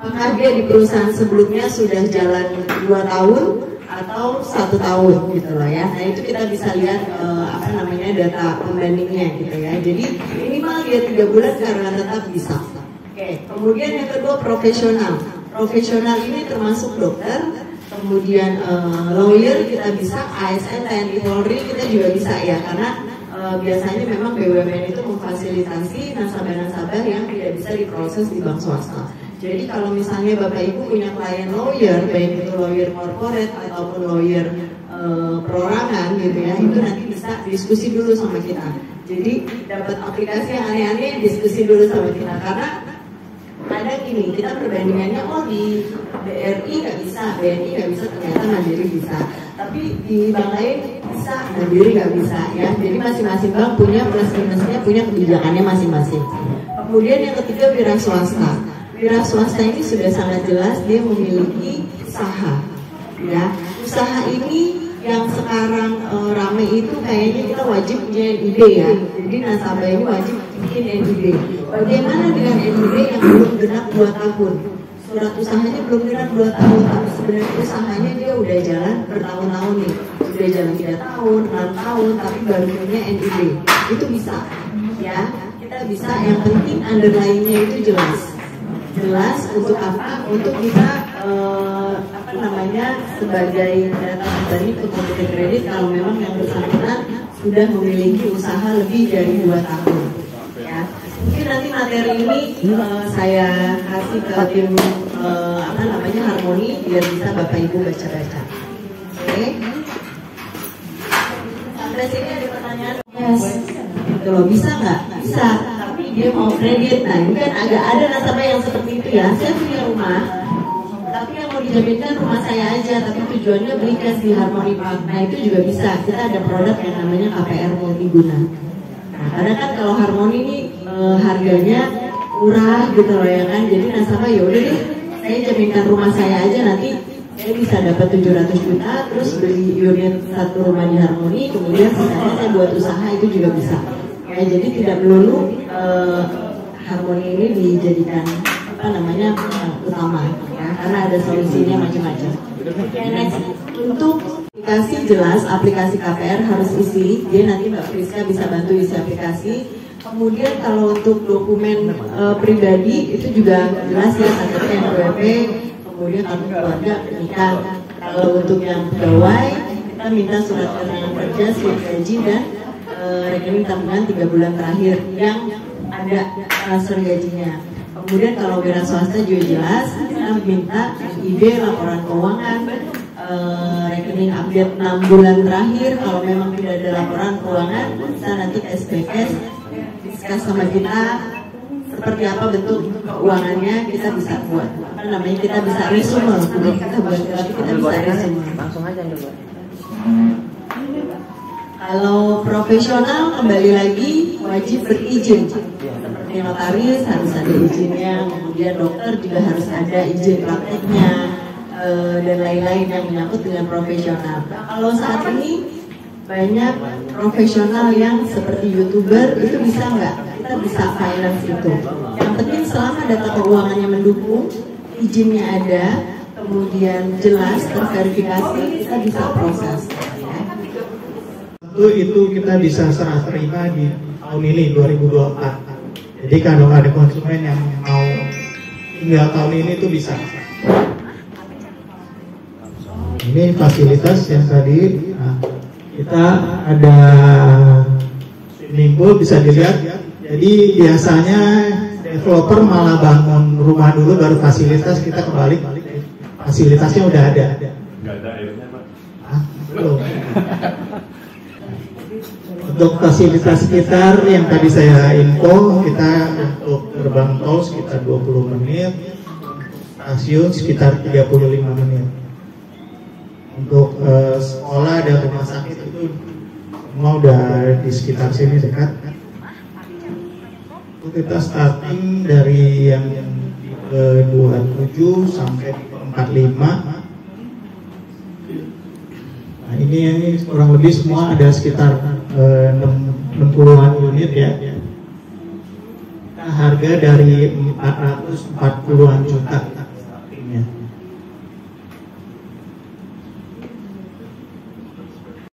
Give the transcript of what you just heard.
apakah dia di perusahaan sebelumnya sudah jalan 2 tahun atau 1 tahun gitu loh ya. Nah itu kita bisa lihat data pembandingnya gitu ya. Jadi minimal dia 3 bulan karena tetap bisa. Oke. Kemudian yang kedua profesional. Profesional ini termasuk dokter, kemudian lawyer kita bisa, ASN, TNI, Polri kita juga bisa ya, karena biasanya memang BUMN itu memfasilitasi nasabah-nasabah yang tidak bisa diproses di bank swasta. Jadi kalau misalnya Bapak Ibu punya klien lawyer, baik itu lawyer corporate ataupun lawyer perorangan gitu ya, itu nanti bisa diskusi dulu sama kita. Jadi dapat aplikasi yang aneh-aneh, diskusi dulu sama kita, karena kadang gini, kita perbandingannya di BRI nggak bisa, BNI nggak bisa, ternyata Mandiri bisa. Tapi di bank lain bisa, Mandiri nggak bisa ya. Jadi masing-masing bank punya plus minusnya, punya kebijakannya masing-masing. Kemudian yang ketiga wira swasta. Wira swasta ini sudah sangat jelas dia memiliki usaha. Ya, usaha ini yang sekarang ramai itu kayaknya kita wajib punya NIB ya. Jadi nasabah ini wajib bikin NIB. Bagaimana dengan NIB yang belum genap 2 tahun? Surat usahanya belum genap 2 tahun, tapi sebenarnya usahanya dia udah jalan bertahun-tahun nih. Udah jalan 3 tahun, 6 tahun, tapi baru punya NIB. Itu bisa ya. Kita bisa, yang penting underlying-nya itu jelas. Jelas untuk apa? Untuk kita sebagai data pribadi untuk kredit kalau memang yang bersangkutan sudah memiliki usaha lebih dari 2 tahun. Ya. Mungkin nanti materi ini saya kasih ke tim Harmoni biar bisa Bapak Ibu baca-baca. Oke. Sampai sini ada pertanyaan? Yes. Kalau bisa nggak? Bisa. Tapi dia mau kredit. Nah ini kan agak ada nasabah yang seperti itu ya. Saya punya rumah, tapi yang mau dijaminkan rumah saya aja, tapi tujuannya beli cash di Harmoni Bank. Nah itu juga bisa. Kita ada produk yang namanya KPR multiguna. Nah, karena kan kalau Harmoni ini harganya murah gitu loh ya kan. Jadi nasabah ya udah deh, saya jaminkan rumah saya aja, nanti saya bisa dapat 700 juta, terus beli unit 1 rumah di Harmoni, kemudian misalnya saya buat usaha, itu juga bisa. Ya, jadi tidak melulu Harmoni ini dijadikan utama ya, karena ada solusinya macam-macam. Untuk aplikasi jelas, aplikasi KPR harus isi, dia nanti Mbak Friska bisa bantu isi aplikasi. Kemudian kalau untuk dokumen pribadi itu juga jelas ya, KTP, NPWP, kemudian kartu keluarga, nikah. Kalau untuk yang pegawai kita minta surat keterangan kerja, slip gaji dan rekening tabungan 3 bulan terakhir yang ada transfer gajinya. Kemudian kalau wira swasta juga jelas, kita minta NIB, laporan keuangan, rekening update 6 bulan terakhir. Kalau memang tidak ada laporan keuangan, bisa nanti SPKS diskus sama kita seperti apa bentuk keuangannya, kita bisa buat. Kita bisa resume, kita buat, tapi kita bisa resume. Langsung aja coba. Kalau profesional kembali lagi wajib berizin. Seperti notaris harus ada izinnya, kemudian dokter juga harus ada izin prakteknya, dan lain-lain yang menyangkut dengan profesional. Kalau saat ini banyak profesional yang seperti YouTuber, itu bisa nggak? Kita bisa finance itu. Yang penting selama data keuangannya mendukung, izinnya ada, kemudian jelas terverifikasi, kita bisa proses. Itu kita bisa serah terima di tahun ini 2024. Jadi kalau ada konsumen yang mau tinggal tahun ini itu bisa. Ini fasilitas yang tadi kita ada swimming pool, bisa dilihat. Jadi biasanya developer malah bangun rumah dulu baru fasilitas, kita kembali fasilitasnya udah ada. Nggak ada airnya Pak? Belum. Untuk fasilitas sekitar yang tadi saya info, kita untuk gerbang tol sekitar 20 menit, stasiun sekitar 35 menit. Untuk sekolah dan rumah sakit itu semua udah di sekitar sini dekat. Untuk kita starting dari yang ke 27 sampai ke 45. Nah, ini kurang lebih semua ada sekitar 60-an unit ya. Kita harga dari 440-an juta.